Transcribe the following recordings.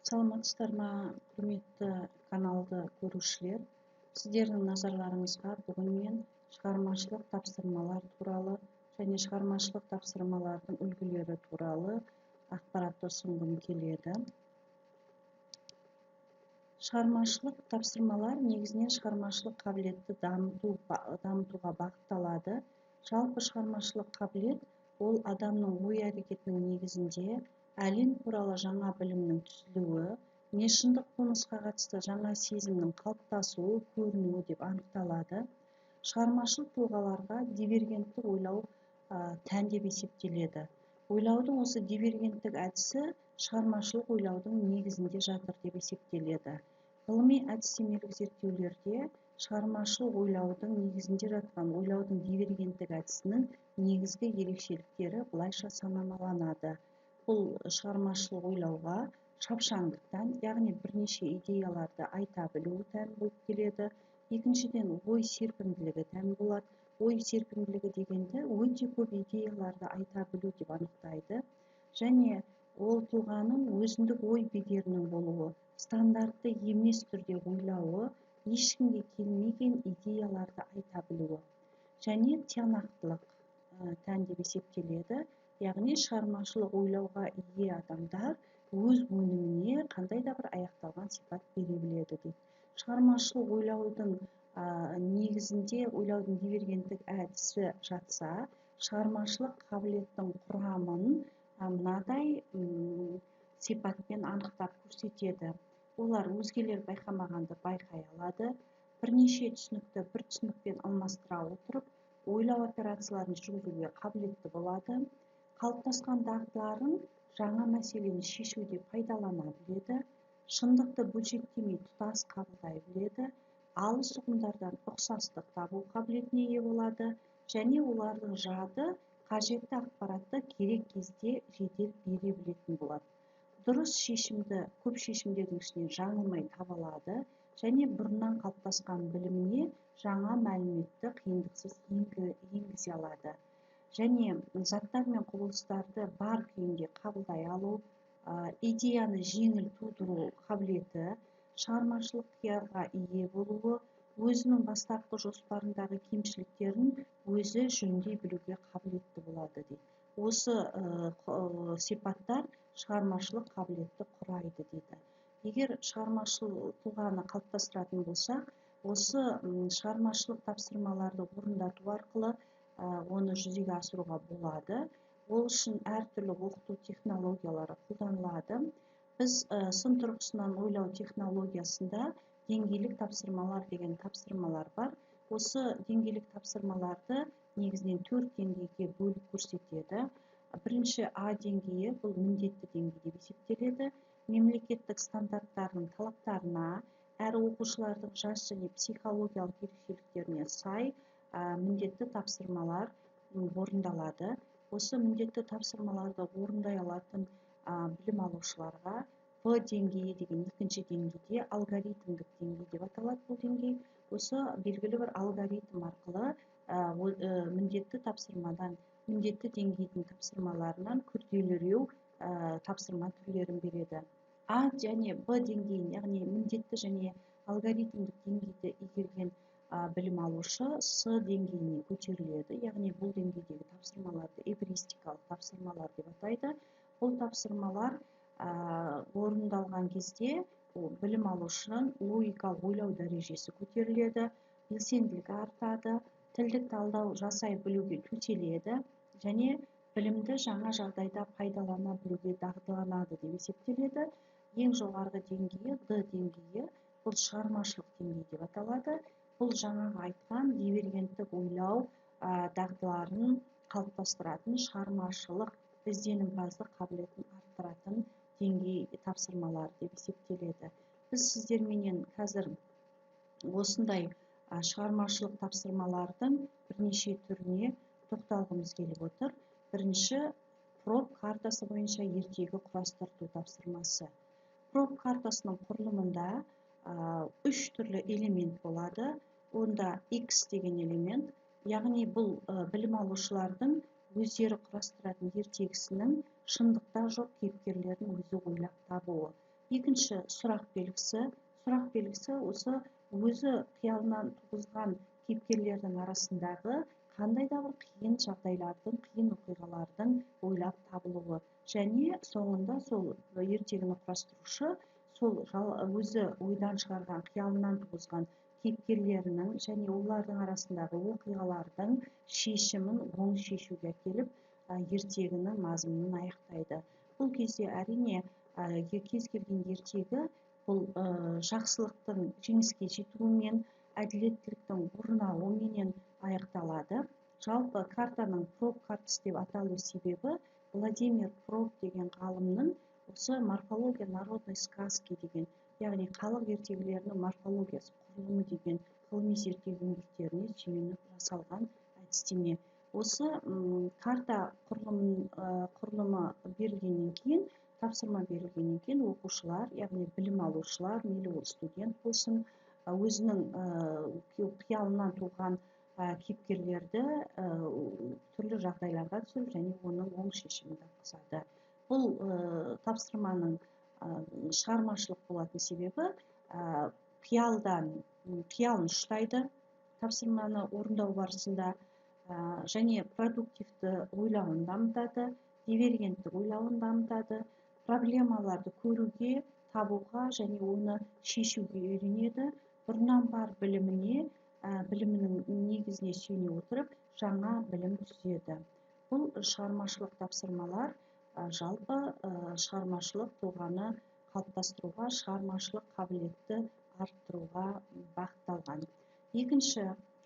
Саламатсыздар ма, құрметті каналды көрушілер. Сіздердің назарларыңызға бүгін мен шығармашылық тапсырмалар туралы және шығармашылық тапсырмалардың үлгілері туралы ақпаратты ұсынғым келеді. Шығармашылық тапсырмалар негізінен шығармашылық қабілетті дамытуға бағытталады. Жалпы шығармашылық қабілет ол адамның ой әрекетінің негізінде әлем туралы жаңа білімнің түзілуі, не шындық болмысқа қатысты жаңа сезімнің қалыптасуы, көрінуі деп анықталады. Шығармашылық тұлғаларға дивергенттік ойлау тән деп есептеледі. Ойлаудың осы дивергенттік әдісі шығармашылық ойлаудың негізінде жатыр деп есептеледі. Ғылыми әдістемелік зерттеулерде шығармашылық ойлаудың негізінде жатқан ойлаудың дивергенттік әдісінің негізгі ерекшеліктері былайша санамаланады. Бұл шығармашылық ойлауға шапшаңдықтан, яғни бірнеше идеяларды айта білу тән болып келеді. Екіншіден, ой серпімділігі тән болады. Ой серпімділігі дегенді өте көп идеяларды айта білу деп анықтайды. Және ол тұлғаның өзіндік ой бедерінің болуы, стандартты емес түрде ойлауы, ешкімге келмеген идеяларды айта білуі. Және тиянақтылық тән деп есептеледі. Яғни шығармашылық ойлауға ие адамдар өз өніміне қандай да бір аяқталған сипат бере біледі дейді. Шығармашылық ойлаудың негізінде ойлаудың дивергенттік әдісі жатса, шығармашылық қабілеттің құрамын мынадай сипатпен анықтап көрсетеді. Олар өзгелер байқамағанды байқай алады, бірнеше түсінікті бір түсінікпен алмастыра отырып, ойлау операцияларын жүргізуге қабілетті болады, қалыптасқан дағдыларын жаңа мәселені шешуде пайдалана біледі, шындықты бөлшектемей тұтас қабылдай біледі, алыс ұғымдардан ұқсастық табу қабілетіне ие болады, және олардың жады қажетті ақпаратты керек кезде жедел бере білетін болады. Дұрыс шешімді көп шешімдердің ішінен жаңылмай таба алады, және бұрыннан қалыптасқан біліміне жаңа мәліметті қиындықсыз енгізе алады. Және заттар мен құбылыстарды бар күйінде қабылдай алу, идеяны жеңіл тудыру қабілеті, шығармашылық қиярға ие болуы, өзінің бастапқы жоспарындағы кемшіліктерін өзі жөндей білуге қабілетті болады дейді. Осы сипаттар шығармашылық қабілетті құрайды дейді. Егер шығармашылық тұлғаны қалыптастыратын болсақ, осы шығармашылық тапсырмаларды орындату арқылы оны жүзеге асыруға болады. Ол үшін әртүрлі оқыту технологиялары қолданылады. Біз сын тұрғысынан ойлау технологиясында деңгейлік тапсырмалар деген тапсырмалар бар. Осы деңгейлік тапсырмаларды негізінен 4 деңгейге бөліп көрсетеді. Бірінші А деңгейі бұл міндетті деңгей деп есептеледі. Мемлекеттік стандарттардың талаптарына, әр оқушылардың жас және психологиялық ерекшеліктеріне сай міндетті тапсырмалар орындалады. Осы міндетті тапсырмаларды орындай алатын білім алушыларға Б деңгейі деген екінші деңгейде алгоритмдік деңгей деп аталады бұл деңгей. Осы белгілі бір алгоритм арқылы міндетті деңгейдің тапсырмаларынан күрделіреу тапсырма түрлерін береді. А және Б деңгейін, яғни міндетті және алгоритмдік деңгейді игерген білім алушы С деңгейіне көтеріледі. Яғни бұл деңгейдегі тапсырмаларды эвристикалық тапсырмалар деп атайды. Бұл тапсырмалар орындалған кезде білім алушының логикалық ойлау дәрежесі көтеріледі, белсенділігі артады, тілдік талдау жасай білуге төселеді және білімді жаңа жағдайда пайдалана білуге дағдыланады деп есептеледі. Ең жоғарғы деңгейі Д деңгейі, бұл шығармашылық деңгей деп аталады. Бұл жаңағы айтқан дивергенттік ойлау дағдыларын қалыптастыратын, шығармашылық ізденімпаздық қабілетін арттыратын деңгей тапсырмалар деп есептеледі. Біз сіздерменен қазір осындай шығармашылық тапсырмалардың бірнеше түріне тоқталғымыз келіп отыр. Бірінші, проб картасы бойынша ертегі құрастыру тапсырмасы. Проб картасының құрылымында 3 түрлі элемент болады. Онда X деген элемент, яғни бұл білім алушылардың өздері құрастыратын ертегісінің шындықта жоқ кейіпкерлерін өзі ойлап табуы. екінші сұрақ белгісі осы өзі қиялынан туғызған кейіпкерлердің арасындағы қандай да бір қиын жағдайлардың, қиын оқиғалардың ойлап табылуы, және соңында сол ертегіні құрастырушы сол өзі ойдан шығарған, қиялынан туғызған кейіпкерлерінің және олардың арасындағы оқиғалардың шешімін оң шешуге әкеліп, ертегінің мазмұнын аяқтайды. Бұл кезде әрине кез келген ертегі бұл жақсылықтың жеңіске жетуімен, әділеттіліктің орнауыменен аяқталады. Жалпы картаның проб картасы деп аталу себебі Владимир Проб деген ғалымның осы морфология народной сказки деген, яғни халық ертегілерінің морфологиясы, құрылымы деген ғылыми зерттеу еңбектеріне сүйеніп жасалған әдістеме. Осы карта құрылымы берілгеннен кейін, тапсырма берілгеннен кейін оқушылар, яғни білім алушылар, мейлі ол студент болсын, өзінің қиялынан туған кейіпкерлерді түрлі жағдайларға түсіріп және оның оң шешімін тапқызады. Бұл тапсырманың шығармашылық болатын себебі қиялын ұштайды тапсырманы орындау барысында, және продуктивті ойлауын дамытады, дивергенттік ойлауын дамытады, проблемаларды көруге, табуға және оны шешуге үйренеді, бұрыннан бар білімінің негізіне сүйене отырып, жаңа білім түзеді. Бұл шығармашылық тапсырмалар жалпы шығармашылық тұлғаны қалыптастыруға, шығармашылық қабілетті арттыруға бағытталған. Екінші,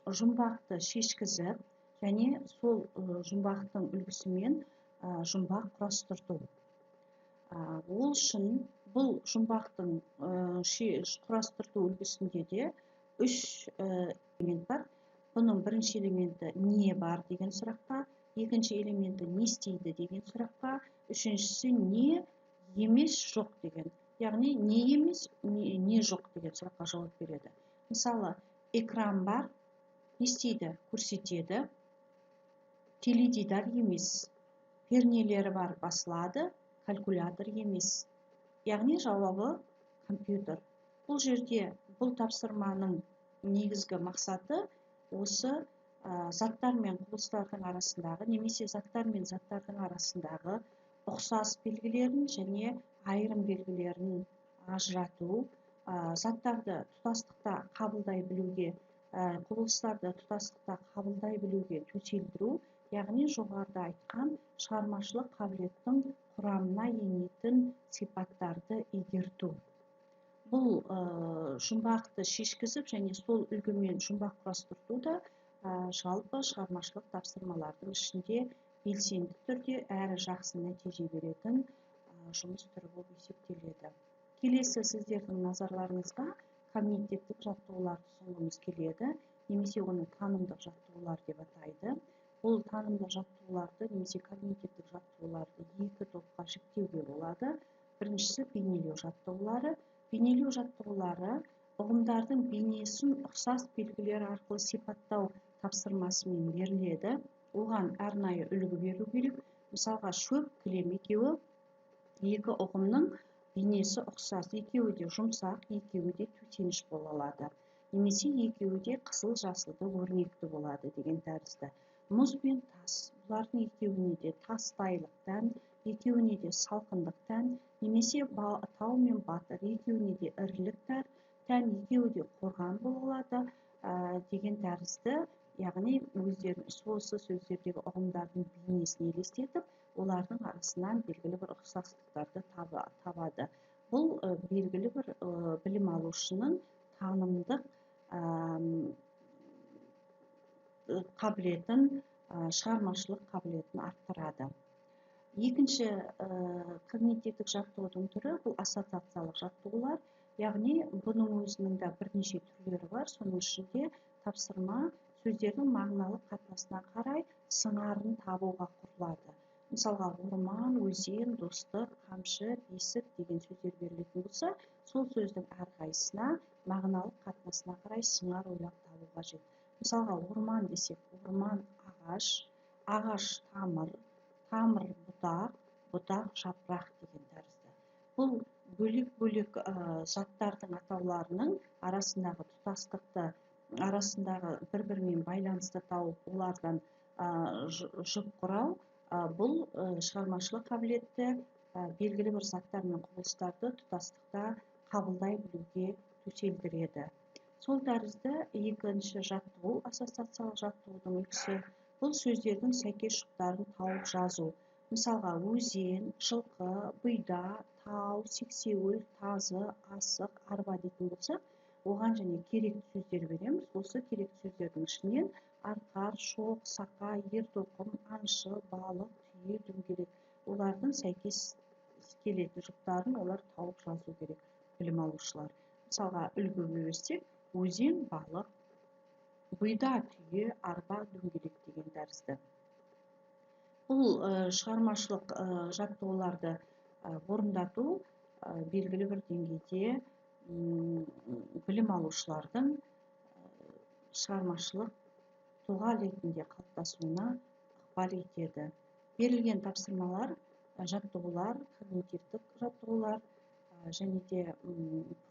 жұмбақты шешкізіп, және сол жұмбақтың үлгісімен жұмбақ құрастыру. Ол үшін бұл жұмбақтың құрастыру үлгісінде де үш элемент бар. Бұның бірінші элементі не бар деген сұраққа, екінші элементі не істейді деген сұраққа, үшіншісі не емес жоқ деген, яғни не емес, не жоқ деген сұраққа жауап береді. Мысалы, экран бар, не істейді? Көрсетеді. Теледидар емес, пернелері бар, басылады, калькулятор емес. Яғни жауабы компьютер. Бұл жерде бұл тапсырманың негізгі мақсаты осы заттар мен құбылыстардың арасындағы, немесе заттар мен заттардың арасындағы ұқсас белгілерін және айырым белгілерін ажырату, заттарды тұтастықта қабылдай білуге, құбылыстарды тұтастықта қабылдай білуге төселдіру, яғни жоғарыда айтқан шығармашылық қабілеттің құрамына енетін сипаттарды игерту. Бұл жұмбақты шешкізіп және сол үлгімен жұмбақ құрастыру да жалпы шығармашылық тапсырмалардың ішінде белсенді түрде әрі жақсы нәтиже беретін жұмыс түрі болып есептеледі. Келесі сіздердің назарларыңызға когнитивтік жаттығуларды ұсынғымыз келеді, немесе оны танымдық жаттығулар деп атайды. Бұл танымдық жаттығуларды немесе когнитивтік жаттығуларды екі топқа жіктеуге болады. Біріншісі бейнелеу жаттығулары. Бейнелеу жаттығулары ұғымдардың бейнесін ұқсас белгілер арқылы сипаттау тапсырмасымен беріледі. Оған арнайы үлгі беру керек. Мысалға, шөп, кілем екеуі екі ұғымның бейнесі ұқсас. Екеуі де жұмсақ, екеуі де төсеніш бола алады. Немесе екеуі де қызыл, жасылды, өрнекті болады деген тәрізді. Мұз бен тас, бұлардың екеуіне де тастайлық тән, екеуіне де салқындық тән, немесе тау мен батыр, екеуіне де ірілік тән, екеуі де қорған бола алады деген тәрізді. Яғни өздерін осы сөздердегі ұғымдардың бейнесін елестетіп, олардың арасынан белгілі бір ұқсастықтарды табады. Бұл белгілі бір білім алушының танымдық қабілетін, шығармашылық қабілетін арттырады. Екінші когнитивтік жаттығудың түрі бұл ассоциациялық жаттығулар. Яғни бұның өзінің де бірнеше түрлері бар. Соның ішінде тапсырма сөздердің мағыналық қатынасына қарай сыңарын табуға құрылады. Мысалға, орман, өзен, достық, қамшы, бесік деген сөздер берілетін болса, сол сөздің әрқайсысына мағыналық қатынасына қарай сыңар ойлап табу қажет. Мысалға, орман десек, орман ағаш, ағаш тамыр, тамыр бұтақ, бұтақ жапырақ деген тәрізді. Бұл бөлек заттардың атауларының арасындағы тұтастықты, арасындағы бір-бірімен байланысты тауып олардан жұп құрау, бұл шығармашылық қабілетті белгілі бір заттар мен құбылыстарды тұтастықта қабылдай білуге төселдіреді. Сол тәрізді екінші жаттығу, ассоциациялық жаттығудың үлгісі, бұл сөздердің сәйкес жұптарын тауып жазу. Мысалға, өзен, жылқы, бұйда, тау, сексеуіл, тазы, асық, арба дейтін болсақ, оған және керекті сөздер береміз. Осы керекті сөздердің ішінен арқар, шоқ, сақа, ер-тоқым, аңшы, балық, түйе, дөңгелек, олардың сәйкес келетін жұптарын олар тауып жазу керек, білім алушылар. Мысалға, үлгі берсек, өзен, балық, бұйда, түйе, арба, дөңгелек деген тәрізді. Бұл шығармашылық жаттығуларды орындату белгілі бір деңгейде білім алушылардың шығармашылық тұлға ретінде қалыптасуына ықпал етеді. Берілген тапсырмалар, жаттығулар, когнитивтік жаттығулар және де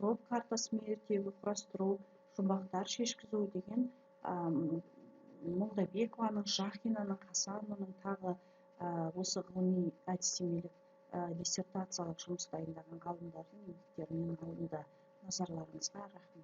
проб картасымен ертегі құрастыру, жұмбақтар шешкізу деген Молдабекованың, Жахинаның, Хасанованың тағы осы ғылыми әдістемелік диссертациялық жұмыс дайындаған ғалымдардың еңбектерінен алынды. Назарларыңызға рахмет.